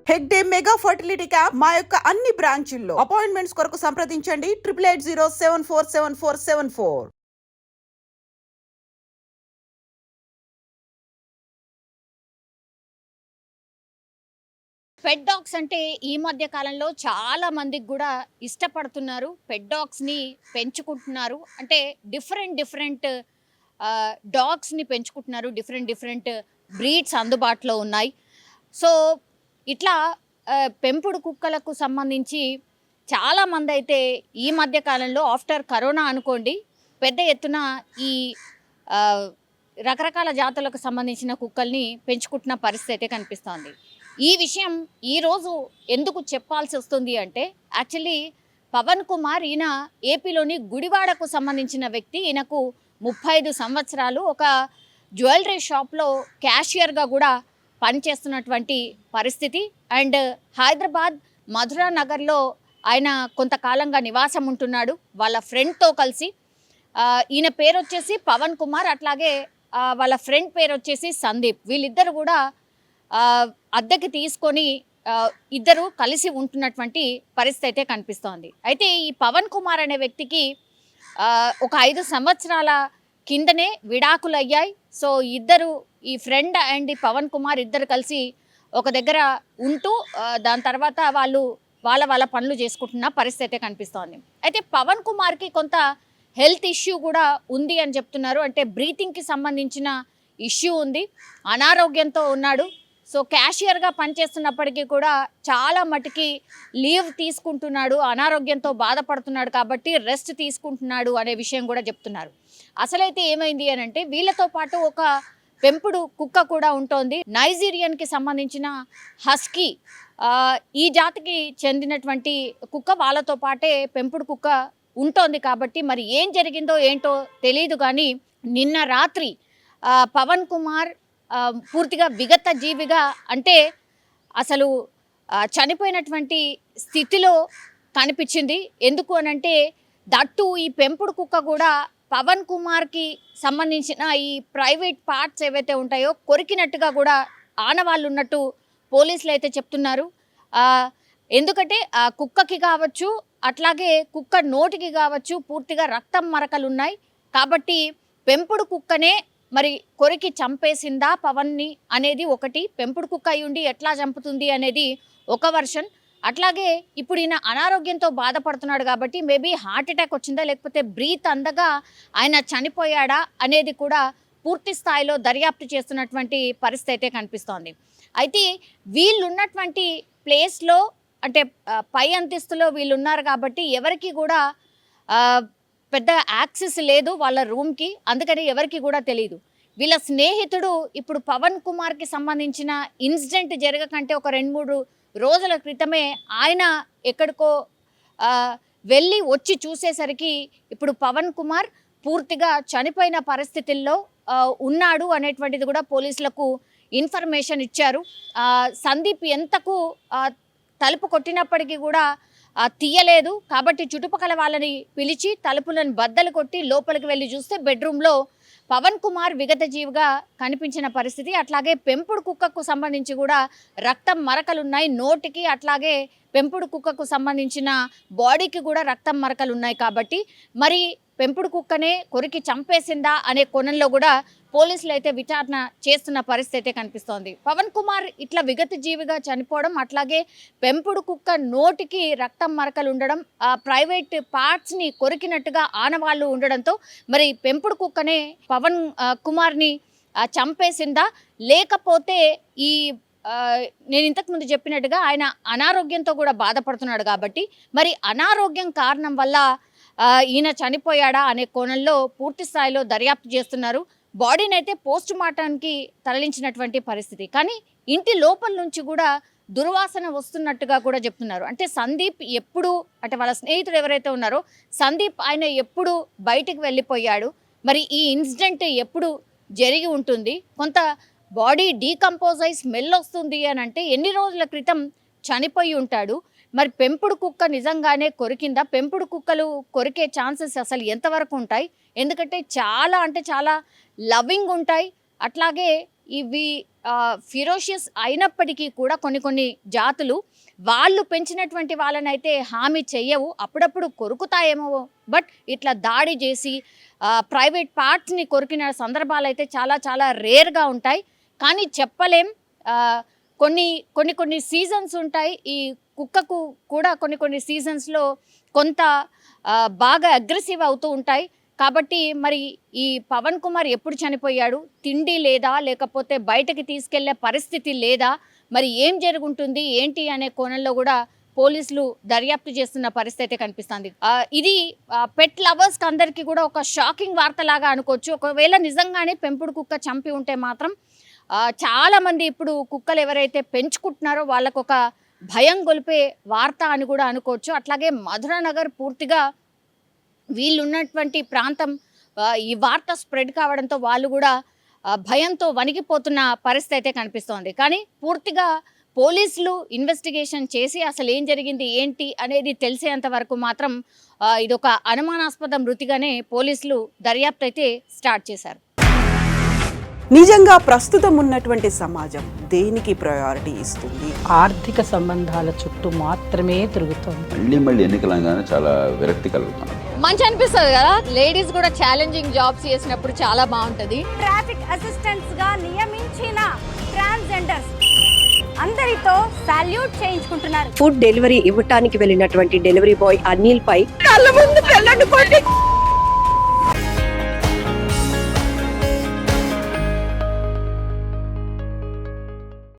Hegde mega fertility camp మా యొక్క అన్ని బ్రాంచుల్లో. అపాయింట్మెంట్స్ కొరకు సంప్రదించండి 8880747474. పెట్ డాగ్స్ అంటే ఈ మధ్య కాలంలో చాలా మందికి కూడా ఇష్టపడుతున్నారు. పెట్ డాగ్స్‌ని పెంచుకుంటున్నారు. అంటే డిఫరెంట్ డాగ్స్‌ని పెంచుకుంటున్నారు. డిఫరెంట్ బ్రీడ్స్ అందుబాటులో ఉన్నాయి. సో, ఇట్లా పెంపుడు కుక్కలకు సంబంధించి చాలామందైతే ఈ మధ్య కాలంలో ఆఫ్టర్ కరోనా అనుకోండి, పెద్ద ఎత్తున ఈ ఆహ్, రకరకాల జాతులకు సంబంధించిన కుక్కల్ని పెంచుకుంటున్న పరిస్థితి అయితే కనిపిస్తోంది. ఈ విషయం ఈరోజు ఎందుకు చెప్పాల్సి వస్తుంది అంటే, యాక్చువల్లీ పవన్ కుమార్ ఈయన ఏపీలోని గుడివాడకు సంబంధించిన వ్యక్తి. ఈయనకు 35 సంవత్సరాలు. ఒక జ్యువెలరీ షాప్లో క్యాషియర్గా కూడా పనిచేస్తున్నటువంటి పరిస్థితి. అండ్ హైదరాబాద్ మధురా నగర్లో ఆయన కొంతకాలంగా నివాసం ఉంటున్నాడు వాళ్ళ ఫ్రెండ్తో కలిసి. ఈయన పేరు వచ్చేసి పవన్ కుమార్, అట్లాగే వాళ్ళ ఫ్రెండ్ పేరు వచ్చేసి సందీప్. వీళ్ళిద్దరు కూడా అద్దెకి తీసుకొని ఇద్దరు కలిసి ఉంటున్నటువంటి పరిస్థితి అయితే కనిపిస్తోంది. అయితే ఈ పవన్ కుమార్ అనే వ్యక్తికి ఒక 5 సంవత్సరాల కిందనే విడాకులు అయ్యాయి. సో ఇద్దరు, ఈ ఫ్రెండ్ అండ్ ఈ పవన్ కుమార్ ఇద్దరు కలిసి ఒక దగ్గర ఉంటూ దాని తర్వాత వాళ్ళ పనులు చేసుకుంటున్న పరిస్థితి అయితే కనిపిస్తోంది. అయితే పవన్ కుమార్కి కొంత హెల్త్ ఇష్యూ కూడా ఉంది అని చెప్తున్నారు. అంటే బ్రీతింగ్కి సంబంధించిన ఇష్యూ ఉంది, అనారోగ్యంతో ఉన్నాడు. సో క్యాషియర్గా పనిచేస్తున్నప్పటికీ కూడా చాలా మటుకి లీవ్ తీసుకుంటున్నాడు, అనారోగ్యంతో బాధపడుతున్నాడు కాబట్టి రెస్ట్ తీసుకుంటున్నాడు అనే విషయం కూడా చెప్తున్నారు. అసలైతే ఏమైంది అని అంటే, వీళ్ళతో పాటు ఒక పెంపుడు కుక్క కూడా ఉంటోంది. నైజీరియన్కి సంబంధించిన హస్కీ, ఈ జాతికి చెందినటువంటి కుక్క. వాళ్ళతో పాటే పెంపుడు కుక్క ఉంటోంది కాబట్టి మరి ఏం జరిగిందో ఏంటో తెలియదు. కానీ నిన్న రాత్రి పవన్ కుమార్ పూర్తిగా విగత జీవిగా, అంటే అసలు చనిపోయినటువంటి స్థితిలో కనిపించింది. ఎందుకు అనంటే, దట్టు ఈ పెంపుడు కుక్క కూడా పవన్ కుమార్కి సంబంధించిన ఈ ప్రైవేట్ పార్ట్స్ ఏవైతే ఉంటాయో కొరికినట్టుగా కూడా ఆనవాళ్ళు ఉన్నట్టు పోలీసులు అయితే చెప్తున్నారు. ఎందుకంటే ఆ కుక్కకి కావచ్చు, అట్లాగే కుక్క నోటికి కావచ్చు పూర్తిగా రక్తం మరకలు ఉన్నాయి. కాబట్టి పెంపుడు కుక్కనే మరి కొరికి చంపేసిందా పవన్ని అనేది ఒకటి. పెంపుడు కుక్క అయి ఉండి ఎట్లా చంపుతుంది అనేది ఒక వర్షన్. అట్లాగే ఇప్పుడు ఈయన అనారోగ్యంతో బాధపడుతున్నాడు కాబట్టి మేబీ హార్ట్ అటాక్ వచ్చిందా, లేకపోతే బ్రీత్ అందగా ఆయన చనిపోయాడా అనేది కూడా పూర్తి స్థాయిలో దర్యాప్తు చేస్తున్నటువంటి పరిస్థితి అయితే కనిపిస్తోంది. అయితే వీళ్ళున్నటువంటి ప్లేస్లో, అంటే పై అంతస్తులో వీళ్ళు ఉన్నారు కాబట్టి ఎవరికి కూడా పెద్ద యాక్సెస్ లేదు వాళ్ళ రూమ్కి. అందుకని ఎవరికి కూడా తెలియదు. వీళ్ళ స్నేహితుడు ఇప్పుడు పవన్ కుమార్కి సంబంధించిన ఇన్సిడెంట్ జరగకంటే ఒక 2-3 రోజుల క్రితమే ఆయన ఎక్కడికో వెళ్ళి వచ్చి చూసేసరికి ఇప్పుడు పవన్ కుమార్ పూర్తిగా చనిపోయిన పరిస్థితుల్లో ఉన్నాడు అనేటువంటిది కూడా పోలీసులకు ఇన్ఫర్మేషన్ ఇచ్చారు. సందీప్ ఎంతకు తలుపు కొట్టినప్పటికీ కూడా తీయలేదు. కాబట్టి చుట్టుపక్కల వాళ్ళని పిలిచి తలుపులను బద్దలు కొట్టి లోపలికి వెళ్ళి చూస్తే బెడ్రూమ్లో పవన్ కుమార్ విగత జీవిగా కనిపించిన పరిస్థితి. అట్లాగే పెంపుడు కుక్కకు సంబంధించి కూడా రక్తం మరకలున్నాయి నోటికి, అట్లాగే పెంపుడు కుక్కకు సంబంధించిన బాడీకి కూడా రక్తం మరకలు ఉన్నాయి. కాబట్టి మరి పెంపుడు కుక్కనే కొరికి చంపేసిందా అనే కోణంలో కూడా పోలీసులు అయితే విచారణ చేస్తున్న పరిస్థితి అయితే కనిపిస్తోంది. పవన్ కుమార్ ఇట్లా విగత జీవిగా చనిపోవడం, అట్లాగే పెంపుడు కుక్క నోటికి రక్తం మరకలు ఉండడం, ప్రైవేట్ పార్ట్స్ని కొరికినట్టుగా ఆనవాళ్ళు ఉండడంతో మరి పెంపుడు కుక్కనే పవన్ కుమార్ని చంపేసిందా, లేకపోతే ఈ నేను ఇంతకుముందు చెప్పినట్టుగా ఆయన అనారోగ్యంతో కూడా బాధపడుతున్నాడు కాబట్టి మరి అనారోగ్యం కారణం వల్ల ఈయన చనిపోయాడా అనే కోణంలో పూర్తి స్థాయిలో దర్యాప్తు చేస్తున్నారు. బాడీని అయితే పోస్ట్ మార్టానికి తరలించినటువంటి పరిస్థితి. కానీ ఇంటి లోపల నుంచి కూడా దుర్వాసన వస్తున్నట్టుగా కూడా చెప్తున్నారు. అంటే సందీప్ ఎప్పుడు, అంటే వాళ్ళ స్నేహితుడు ఎవరైతే ఉన్నారో సందీప్, ఆయన ఎప్పుడు బయటికి వెళ్ళిపోయాడు, మరి ఈ ఇన్సిడెంట్ ఎప్పుడు జరిగి ఉంటుంది, కొంత బాడీ డీకంపోజ్ అయి స్మెల్ వస్తుంది అని అంటే ఎన్ని రోజుల క్రితం చనిపోయి ఉంటాడు. మరి పెంపుడు కుక్క నిజంగానే కొరికిందా? పెంపుడు కుక్కలు కొరికే ఛాన్సెస్ అసలు ఎంతవరకు ఉంటాయి? ఎందుకంటే చాలా, అంటే చాలా లవింగ్ ఉంటాయి. అట్లాగే ఇవి ఫిరోషియస్ అయినప్పటికీ కూడా కొన్ని జాతులు వాళ్ళు పెంచినటువంటి వాళ్ళనైతే హామీ చెయ్యవు, అప్పుడప్పుడు కొరుకుతాయేమో, బట్ ఇట్లా దాడి చేసి ప్రైవేట్ పార్ట్స్ని కొరికిన సందర్భాలు అయితే చాలా చాలా రేర్గా ఉంటాయి. కానీ చెప్పలేం, కొన్ని సీజన్స్ ఉంటాయి. ఈ కుక్కకు కూడా కొన్ని సీజన్స్లో కొంత బాగా అగ్రెసివ్ అవుతూ ఉంటాయి. కాబట్టి మరి ఈ పవన్ కుమార్ ఎప్పుడు చనిపోయాడు, తిండి లేదా, లేకపోతే బయటకి తీసుకెళ్లే పరిస్థితి లేదా, మరి ఏం జరుగుంటుంది ఏంటి అనే కోణంలో కూడా పోలీసులు దర్యాప్తు చేస్తున్న పరిస్థితి కనిపిస్తుంది. ఇది పెట్ లవర్స్ అందరికీ కూడా ఒక షాకింగ్ వార్తలాగా అనుకోవచ్చు. ఒకవేళ నిజంగానే పెంపుడు కుక్క చంపి ఉంటే మాత్రం చాలా మంది ఇప్పుడు కుక్కలు ఎవరైతే పెంచుకుంటున్నారో వాళ్ళకు ఒక భయం గొలిపే వార్త అని కూడా అనుకోవచ్చు. అట్లాగే మధురానగర్ పూర్తిగా వీళ్ళున్నటువంటి ప్రాంతం ఈ వార్త స్ప్రెడ్ కావడంతో వాళ్ళు కూడా భయంతో వణికిపోతున్న పరిస్థితి అయితే కనిపిస్తోంది. కానీ పూర్తిగా పోలీసులు ఇన్వెస్టిగేషన్ చేసి అసలు ఏం జరిగింది ఏంటి అనేది తెలిసేంత వరకు మాత్రం ఇదొక అనుమానాస్పద మృతిగానే పోలీసులు దర్యాప్తు అయితే స్టార్ట్ చేశారు. నిజంగా ప్రస్తుతం ఉన్నటువంటి సమాజం దేనికి ప్రయారిటీ ఇస్తుంది? ఆర్థిక సంబంధాల చుట్టూ మాత్రమే తిరుగుతోంది. మళ్ళీ ఎన్నికలంగానే చాలా విరక్తి కలుగుతున్నాం. మంచి అనిపిస్తుంది కదా, లేడీస్ కూడా ఛాలెంజింగ్ జాబ్స్ చేసినప్పుడు చాలా బాగుంటది. ట్రాఫిక్ అసిస్టెంట్స్ గా నియమించిన ట్రాన్స్జెండర్స్ అందరితో సాల్యూట్ చేయించుకుంటున్నారు. ఫుడ్ డెలివరీ ఇవ్వటానికి వెళ్ళినటువంటి డెలివరీ బాయ్ అనిల్ పై కళ్ళ ముందు